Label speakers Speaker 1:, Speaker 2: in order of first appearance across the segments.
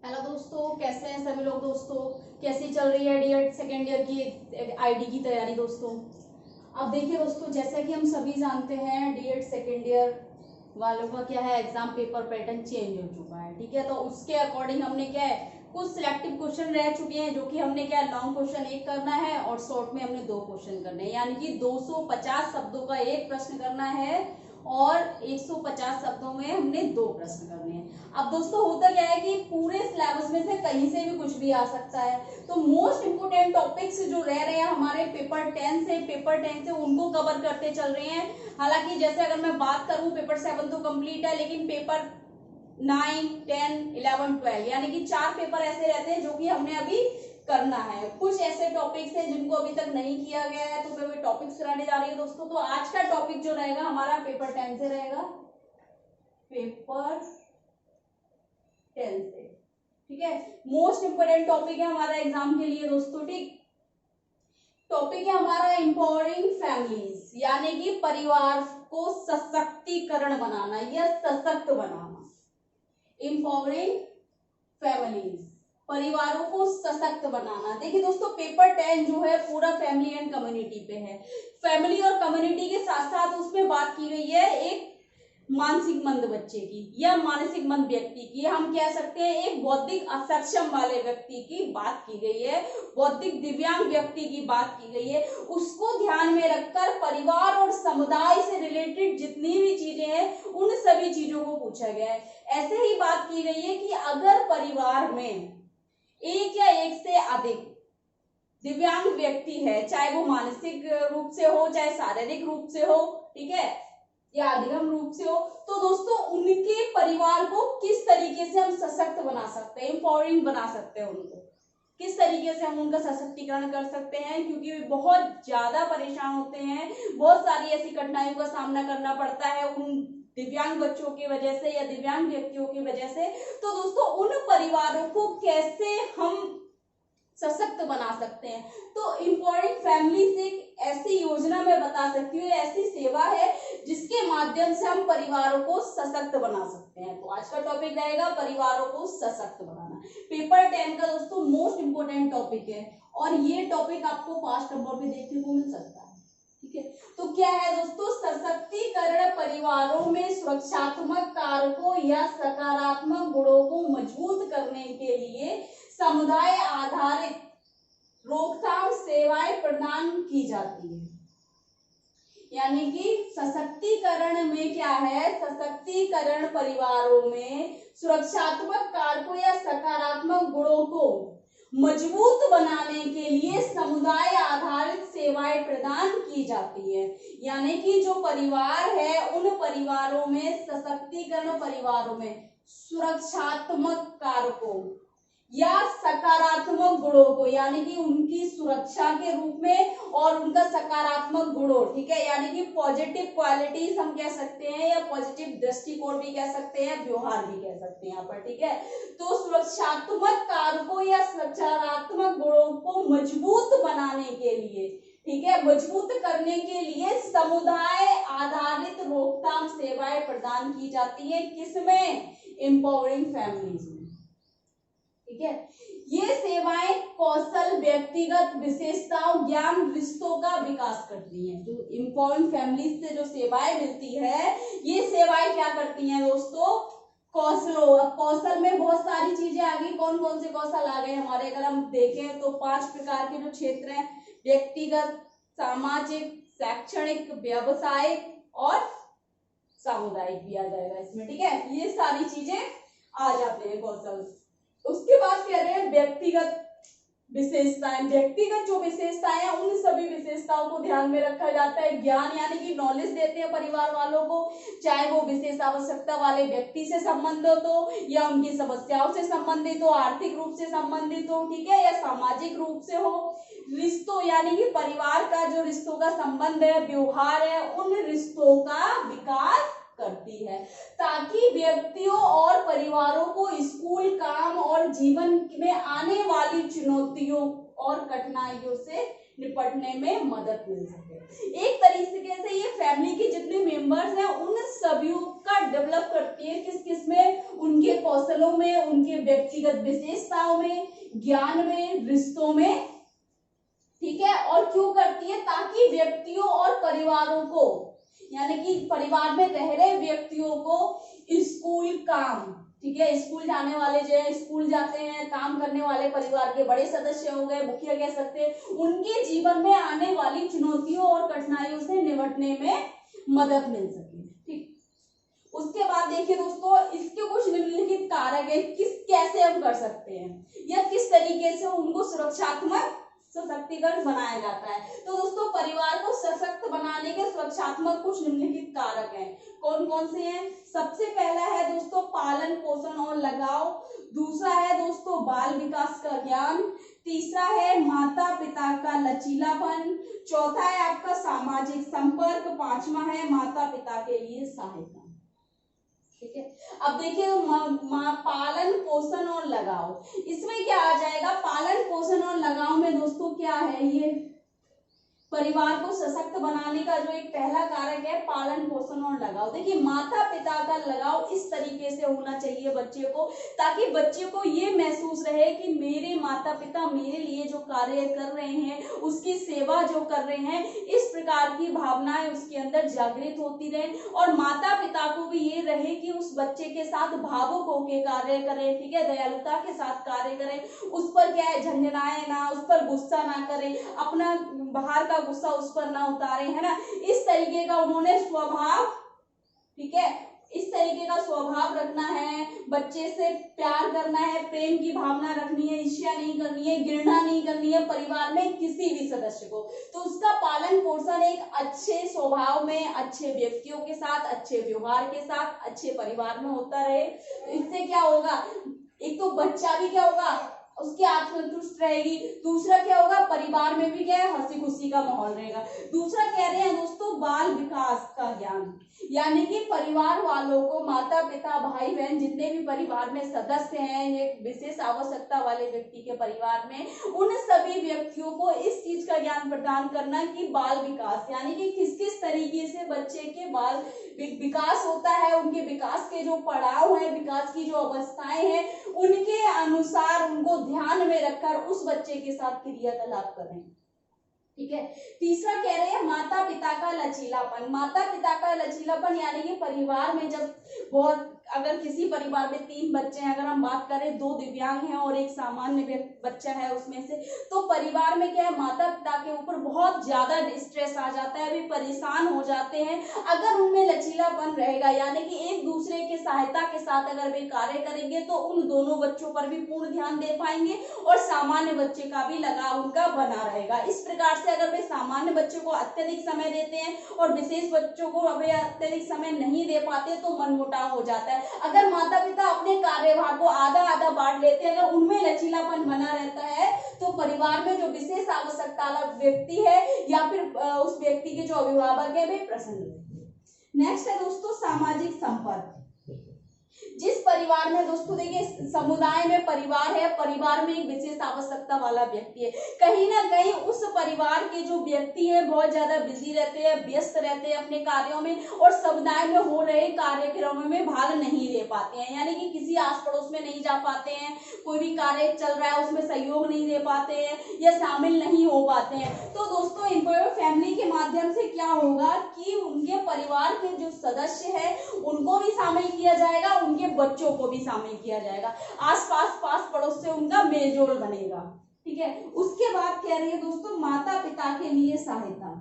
Speaker 1: Hello दोस्तों, कैसे हैं सभी लोग। दोस्तों कैसी चल रही है डीएड सेकेंड ईयर की आईडी की तैयारी। दोस्तों अब देखिए दोस्तों, जैसा कि हम सभी जानते हैं डीएड सेकेंड ईयर वालों का क्या है, एग्जाम पेपर पैटर्न चेंज हो चुका है। ठीक है, तो उसके अकॉर्डिंग हमने क्या है, कुछ सिलेक्टिव क्वेश्चन रह चुके हैं जो कि हमने क्या लॉन्ग क्वेश्चन एक करना है और शॉर्ट में हमने 2 क्वेश्चन करने हैं, यानी कि 250 शब्दों का एक प्रश्न करना है और 150 शब्दों में हमने 2 प्रश्न करने हैं। अब दोस्तों होता क्या है कि पूरे सिलेबस में से कहीं से भी कुछ भी आ सकता है, तो मोस्ट इंपोर्टेंट टॉपिक्स जो रह रहे हैं हमारे पेपर 10 से उनको कवर करते चल रहे हैं। हालांकि जैसे अगर मैं बात करूं, पेपर 7 तो कंप्लीट है, लेकिन पेपर 9, 10, 11, 12 यानी कि 4 पेपर ऐसे रहते हैं जो कि हमने अभी करना है। कुछ ऐसे टॉपिक्स हैं जिनको अभी तक नहीं किया गया है, तो मैं टॉपिक्स कराने जा रही हूँ दोस्तों। तो आज का टॉपिक जो रहेगा हमारा पेपर 10 से रहेगा, पेपर 10 से। ठीक है, मोस्ट इंपोर्टेंट टॉपिक है हमारा एग्जाम के लिए दोस्तों। ठीक, टॉपिक है हमारा एम्पावरिंग फैमिलीज, यानी कि परिवार को सशक्तिकरण बनाना या सशक्त बनाना। एम्पावरिंग फैमिलीज, परिवारों को सशक्त बनाना। देखिए दोस्तों, पेपर 10 जो है पूरा फैमिली एंड कम्युनिटी पे है। फैमिली और कम्युनिटी के साथ साथ उसमें बात की गई है एक मानसिक मंद बच्चे की या मानसिक मंद व्यक्ति की, हम कह सकते हैं एक बौद्धिक असक्षम वाले व्यक्ति की बात की गई है, बौद्धिक दिव्यांग व्यक्ति की बात की गई है। उसको ध्यान में रखकर परिवार और समुदाय से रिलेटेड जितनी भी चीजें हैं उन सभी चीजों को पूछा गया है। ऐसे ही बात की गई है कि अगर परिवार में एक या एक से अधिक दिव्यांग व्यक्ति है, चाहे वो मानसिक रूप से हो चाहे शारीरिक रूप से हो, ठीक है, या अधिगम रूप से हो, तो दोस्तों उनके परिवार को किस तरीके से हम सशक्त बना सकते हैं, एम्पावरिंग बना सकते हैं, उनको किस तरीके से हम उनका सशक्तिकरण कर सकते हैं, क्योंकि वे बहुत ज्यादा परेशान होते हैं, बहुत सारी ऐसी कठिनाइयों का सामना करना पड़ता है उन दिव्यांग बच्चों की वजह से या दिव्यांग व्यक्तियों की वजह से। तो दोस्तों उन परिवारों को कैसे हम सशक्त बना सकते हैं, तो एम्पावरिंग फैमिली से एक ऐसी योजना मैं बता सकती हूँ, ऐसी सेवा है जिसके माध्यम से हम परिवारों को सशक्त बना सकते हैं। तो आज का टॉपिक रहेगा परिवारों को सशक्त बनाना। पेपर 10 का दोस्तों मोस्ट इंपोर्टेंट टॉपिक है और ये टॉपिक आपको 5 नंबर पे देखने को मिल सकता है। ठीक है, तो क्या है दोस्तों, सशक्तिकरण परिवारों में सुरक्षात्मक कारकों या सकारात्मक गुणों को मजबूत करने के लिए समुदाय आधारित रोकथाम सेवाएं प्रदान की जाती है। यानी कि सशक्तिकरण में क्या है, सशक्तिकरण परिवारों में सुरक्षात्मक कारकों या सकारात्मक गुणों को मजबूत बनाने के लिए समुदाय आधारित सेवाएं प्रदान की जाती है। यानी कि जो परिवार है उन परिवारों में, सशक्तिकरण परिवारों में सुरक्षात्मक कारकों या सकारात्मक गुणों को, यानी कि उनकी सुरक्षा के रूप में और उनका सकारात्मक गुणों, ठीक है, यानी कि पॉजिटिव क्वालिटीज हम कह सकते हैं या पॉजिटिव दृष्टिकोण भी कह सकते हैं, व्यवहार भी कह सकते हैं यहाँ पर। ठीक है, तो सुरक्षात्मक कारकों या सकारात्मक गुणों को मजबूत बनाने के लिए, ठीक है, मजबूत करने के लिए समुदाय आधारित रोकथाम सेवाएं प्रदान की जाती है। किसमें, एम्पावरिंग फैमिलीज में। ठीक है, ये सेवाएं कौशल, व्यक्तिगत विशेषताओं, ज्ञान, रिश्तों का विकास करती हैं। जो एम्पावरिंग फैमिलीज से जो सेवाएं मिलती है, ये सेवाएं क्या करती हैं दोस्तों, कौशलों, कौशल में बहुत सारी चीजें आ गई। कौन कौन से कौशल आ गए हमारे, अगर हम देखें तो 5 प्रकार के जो क्षेत्र हैं, व्यक्तिगत, सामाजिक, शैक्षणिक, व्यावसायिक और सामुदायिक भी आ जाएगा इसमें। ठीक है, ये सारी चीजें आ जाते हैं कौशल। उसके बाद कह रहे हैं व्यक्तिगत विशेषताएं। व्यक्तिगत जो विशेषताएं हैं उन सभी विशेषताओं को ध्यान में रखा जाता है। ज्ञान यानी कि नॉलेज देते हैं परिवार वालों को, चाहे वो विशेष आवश्यकता वाले व्यक्ति से संबंधित हो या उनकी समस्याओं से संबंधित हो, आर्थिक रूप से संबंधित हो, ठीक है, या सामाजिक रूप से हो। रिश्तों यानी कि परिवार का जो रिश्तों का संबंध है, व्यवहार है, उन रिश्तों का विकास करती है, ताकि व्यक्तियों और परिवारों को स्कूल, काम और जीवन में आने वाली चुनौतियों और कठिनाइयों से निपटने में मदद मिल सके। एक तरीके से ये फैमिली के जितने मेंबर्स हैं उन सभी का डेवलप करती है। किस किस में, उनके कौशलों में, उनके व्यक्तिगत विशेषताओं में, ज्ञान में, रिश्तों में, ठीक है। और क्यों करती है? ताकि व्यक्तियों और परिवारों को, यानी कि परिवार में रह रहे व्यक्तियों को स्कूल काम, ठीक है, स्कूल जाने वाले जो है स्कूल जाते हैं, काम करने वाले परिवार के बड़े सदस्य हो गए, मुखिया कह सकते हैं, उनके जीवन में आने वाली चुनौतियों और कठिनाइयों से निपटने में मदद मिल सके, ठीक। उसके बाद देखिए दोस्तों, इसके कुछ निम्नलिखित कारक है, कैसे हम कर सकते हैं या किस तरीके से उनको सुरक्षात्मक सशक्तिकरण बनाया जाता है। तो दोस्तों, परिवार को सशक्त बनाने के सुरक्षात्मक कुछ निम्नलिखित कारक हैं। कौन कौन से हैं? सबसे पहला है दोस्तों पालन पोषण और लगाव, दूसरा है दोस्तों बाल विकास का ज्ञान, तीसरा है माता पिता का लचीलापन, चौथा है आपका सामाजिक संपर्क, पांचवा है माता पिता के लिए सहायता, ठीक है। अब देखिए पालन पोषण और लगाव, इसमें क्या आ जाएगा? पालन पोषण और लगाव में दोस्तों क्या है? ये परिवार को सशक्त बनाने का जो एक पहला कारक है पालन पोषण और लगाव। देखिए माता पिता का लगाव इस तरीके से होना चाहिए बच्चे को, ताकि बच्चे को ये महसूस रहे कि मेरे माता पिता मेरे लिए जो कार्य कर रहे हैं, उसकी सेवा जो कर रहे हैं, इस प्रकार की भावनाएं उसके अंदर जागृत होती रहे, और माता पिता को भी ये रहे कि उस बच्चे के साथ भावुक होकर कार्य करें, ठीक है, दयालुता के साथ कार्य करें, उस पर क्या है झंझनाए ना, उस पर गुस्सा ना करें, अपना बाहर का गुस्सा उस पर ना उतारे, है ना। इस तरीके का उन्होंने स्वभाव, ठीक है, इस तरीके का स्वभाव रखना है, बच्चे से प्यार करना है, प्रेम की भावना रखनी है, ईर्ष्या नहीं करनी है, घृणा नहीं करनी है परिवार में किसी भी सदस्य को। तो उसका पालन पोषण एक अच्छे स्वभाव में, अच्छे व्यक्तियों के साथ, अच्छे व्यवहार के साथ, अच्छे परिवार में होता रहे। इससे क्या होगा? एक तो बच्चा भी क्या होगा, उसकी आत्मसंतुष्ट रहेगी, दूसरा क्या होगा, परिवार में भी क्या है, हंसी खुशी का माहौल रहेगा। दूसरा कह रहे हैं दोस्तों बाल विकास का ज्ञान, यानी कि परिवार वालों को, माता पिता भाई बहन जितने भी परिवार में सदस्य हैं, एक विशेष आवश्यकता वाले व्यक्ति के परिवार में, उन सभी व्यक्तियों को इस चीज का ज्ञान प्रदान करना कि बाल विकास, यानी कि किस किस तरीके से बच्चे के बाल विकास होता है, उनके विकास के जो पड़ाव है, विकास की जो अवस्थाएं हैं, उनके अनुसार उनको ध्यान में रखकर उस बच्चे के साथ क्रियाकलाप करें, ठीक है। तीसरा कह रहे हैं माता पिता का लचीलापन। माता पिता का लचीलापन यानी कि परिवार में जब बहुत, अगर किसी परिवार में 3 बच्चे हैं, अगर हम बात करें 2 दिव्यांग हैं और एक सामान्य बच्चा है उसमें से, तो परिवार में क्या है, माता पिता के ऊपर बहुत ज्यादा स्ट्रेस आ जाता है, वे परेशान हो जाते हैं। अगर उनमें लचीलापन रहेगा, यानी कि एक दूसरे के सहायता के साथ अगर वे कार्य करेंगे, तो उन दोनों बच्चों पर भी पूर्ण ध्यान दे पाएंगे और सामान्य बच्चे का भी लगाव उनका बना रहेगा। इस प्रकार से अगर वे सामान्य बच्चों को अत्यधिक समय देते हैं और विशेष बच्चों को वे अत्यधिक समय नहीं दे पाते, तो मनमुटाव हो जाता है। अगर माता पिता अपने कार्यभार को आधा आधा बांट लेते हैं, अगर उनमें लचीलापन बना रहता है, तो परिवार में जो विशेष आवश्यकता वाला व्यक्ति है या फिर उस व्यक्ति के जो अभिभावक है वे प्रसन्न रहते हैं। नेक्स्ट है दोस्तों सामाजिक संपर्क। जिस परिवार में दोस्तों देखिए समुदाय में परिवार है, परिवार में एक विशेष आवश्यकता वाला व्यक्ति है, कहीं ना कहीं उस परिवार के जो व्यक्ति हैं बहुत ज्यादा बिजी रहते हैं, व्यस्त रहते हैं अपने कार्यों में, और समुदाय में हो रहे कार्यक्रमों में भाग नहीं ले पाते हैं, यानी कि किसी आस पड़ोस में नहीं जा पाते हैं, कोई भी कार्य चल रहा है उसमें सहयोग नहीं दे पाते हैं या शामिल नहीं हो पाते हैं। तो दोस्तों एम्पावर फैमिली के माध्यम से क्या होगा कि उनके परिवार के जो सदस्य है उनको भी शामिल किया जाएगा, उनके बच्चों को भी शामिल किया जाएगा, आसपास पास पड़ोस से उनका मेलजोल बनेगा, ठीक है। उसके बाद कह रही है दोस्तों माता पिता के लिए सहायता।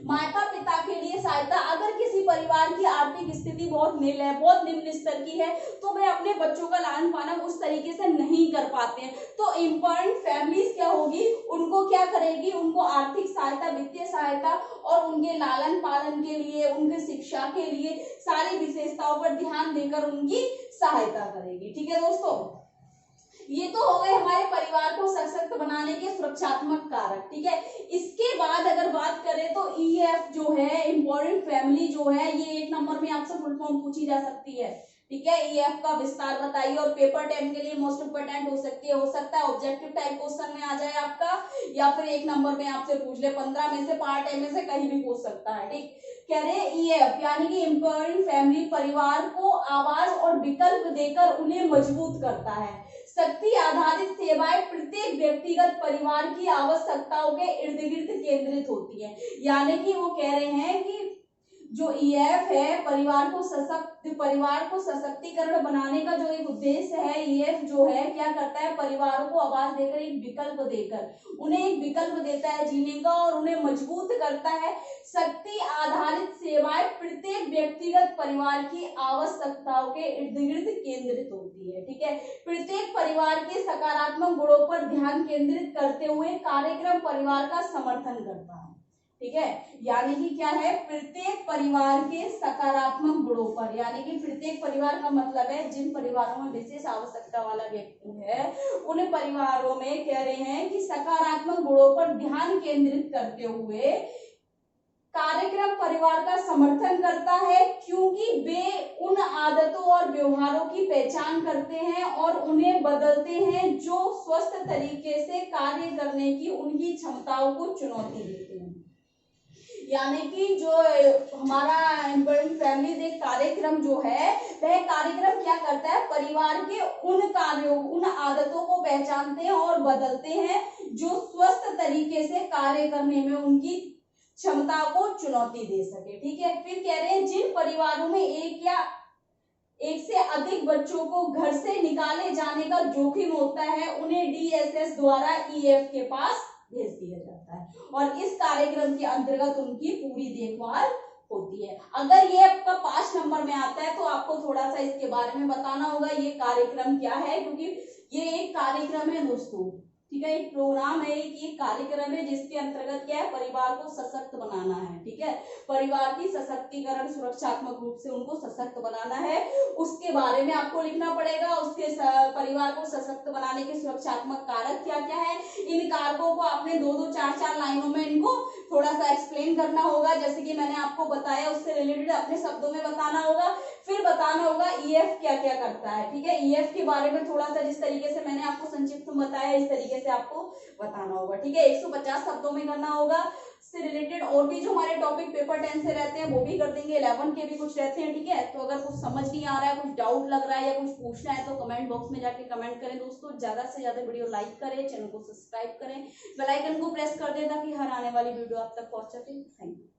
Speaker 1: माता पिता के लिए सहायता, अगर किसी परिवार की आर्थिक स्थिति बहुत नील है, बहुत निम्न स्तर की है, तो वे अपने बच्चों का लालन पालन उस तरीके से नहीं कर पाते हैं, तो इम्पोर्टेंट फैमिलीज क्या होगी, उनको क्या करेगी, उनको आर्थिक सहायता, वित्तीय सहायता और उनके लालन पालन के लिए, उनके शिक्षा के लिए सारी विशेषताओं पर ध्यान देकर उनकी सहायता करेगी, ठीक है दोस्तों। ये तो हो गए हमारे परिवार को सशक्त बनाने के सुरक्षात्मक कारक, ठीक है। इसके बाद अगर बात करें तो EF जो है इम्पोर्टेंट फैमिली जो है, ये 1 नंबर में आपसे फुल फॉर्म पूछी जा सकती है, ठीक है, ईएफ का विस्तार बताइए। और पेपर 10 के लिए मोस्ट इंपोर्टेंट हो सकता है ऑब्जेक्टिव टाइप क्वेश्चन में आ जाए आपका, या फिर एक नंबर में आपसे पूछ ले, 15 में से, पार्ट ए में से कहीं भी पूछ सकता है। ठीक, कह रहे ईएफ यानी कि एम्पावरिंग फैमिली, परिवार को आवाज और विकल्प देकर उन्हें मजबूत करता है। शक्ति आधारित सेवाएं प्रत्येक व्यक्तिगत परिवार की आवश्यकताओं के इर्द गिर्द केंद्रित होती है। यानी कि वो कह रहे हैं कि जो ईएफ है परिवार को सशक्तिकरण बनाने का जो एक उद्देश्य है, ईएफ जो है क्या करता है, परिवारों को आवाज देकर, एक विकल्प देकर उन्हें एक विकल्प देता है जीने का और उन्हें मजबूत करता है। शक्ति आधारित सेवाएं प्रत्येक व्यक्तिगत परिवार की आवश्यकताओं के इर्द गिर्द केंद्रित होती है। ठीक है, प्रत्येक परिवार के सकारात्मक गुणों पर ध्यान केंद्रित करते हुए कार्यक्रम परिवार का समर्थन करता है। ठीक है, यानी कि क्या है, प्रत्येक परिवार के सकारात्मक गुणों पर, यानी कि प्रत्येक परिवार का मतलब है जिन परिवारों में विशेष आवश्यकता वाला व्यक्ति है उन परिवारों में कह रहे हैं कि सकारात्मक गुणों पर ध्यान केंद्रित करते हुए कार्यक्रम परिवार का समर्थन करता है, क्योंकि वे उन आदतों और व्यवहारों की पहचान करते हैं और उन्हें बदलते हैं जो स्वस्थ तरीके से कार्य करने की उनकी क्षमताओं को चुनौती देते हैं। यानी कि जो हमारा एम्पावरिंग फैमिली डे कार्यक्रम जो है, वह कार्यक्रम क्या करता है, परिवार के उन कार्यों, उन आदतों को पहचानते हैं और बदलते हैं जो स्वस्थ तरीके से कार्य करने में उनकी क्षमता को चुनौती दे सके। ठीक है, फिर कह रहे हैं जिन परिवारों में एक से अधिक बच्चों को घर से निकाले जाने का जोखिम होता है उन्हें डीएसएस द्वारा ईएफ के पास भेज दिया जाता है और इस कार्यक्रम के अंतर्गत उनकी पूरी देखभाल होती है। अगर ये आपका 5 नंबर में आता है तो आपको थोड़ा सा इसके बारे में बताना होगा ये कार्यक्रम क्या है, क्योंकि ये एक कार्यक्रम है दोस्तों। ठीक है, एक प्रोग्राम है, एक कार्यक्रम है जिसके अंतर्गत क्या है, परिवार को सशक्त बनाना है। ठीक है, परिवार की सशक्तिकरण, सुरक्षात्मक रूप से उनको सशक्त बनाना है, उसके बारे में आपको लिखना पड़ेगा। उसके परिवार को सशक्त बनाने के सुरक्षात्मक कारक क्या क्या है, इन कारकों को आपने 2-2, 4-4 लाइनों में इनको थोड़ा सा एक्सप्लेन करना होगा, जैसे कि मैंने आपको बताया उससे रिलेटेड अपने शब्दों में बताना होगा। फिर बताना होगा ईएफ क्या क्या करता है। ठीक है, ईएफ के बारे में थोड़ा सा जिस तरीके से मैंने आपको संक्षिप्त में बताया इस तरीके से आपको बताना होगा। ठीक है, 150 शब्दों में करना होगा। इससे रिलेटेड और भी जो हमारे टॉपिक पेपर 10 से रहते हैं वो भी कर देंगे, 11 के भी कुछ रहते हैं। ठीक है, तो अगर कुछ समझ नहीं आ रहा है, कुछ डाउट लग रहा है या कुछ पूछना है तो कमेंट बॉक्स में जाके कमेंट करें दोस्तों। ज्यादा से ज्यादा वीडियो लाइक करें, चैनल को सब्सक्राइब करें, बेल आइकन को प्रेस कर दें ताकि हर आने वाली वीडियो आप तक पहुंच सके। Thank you.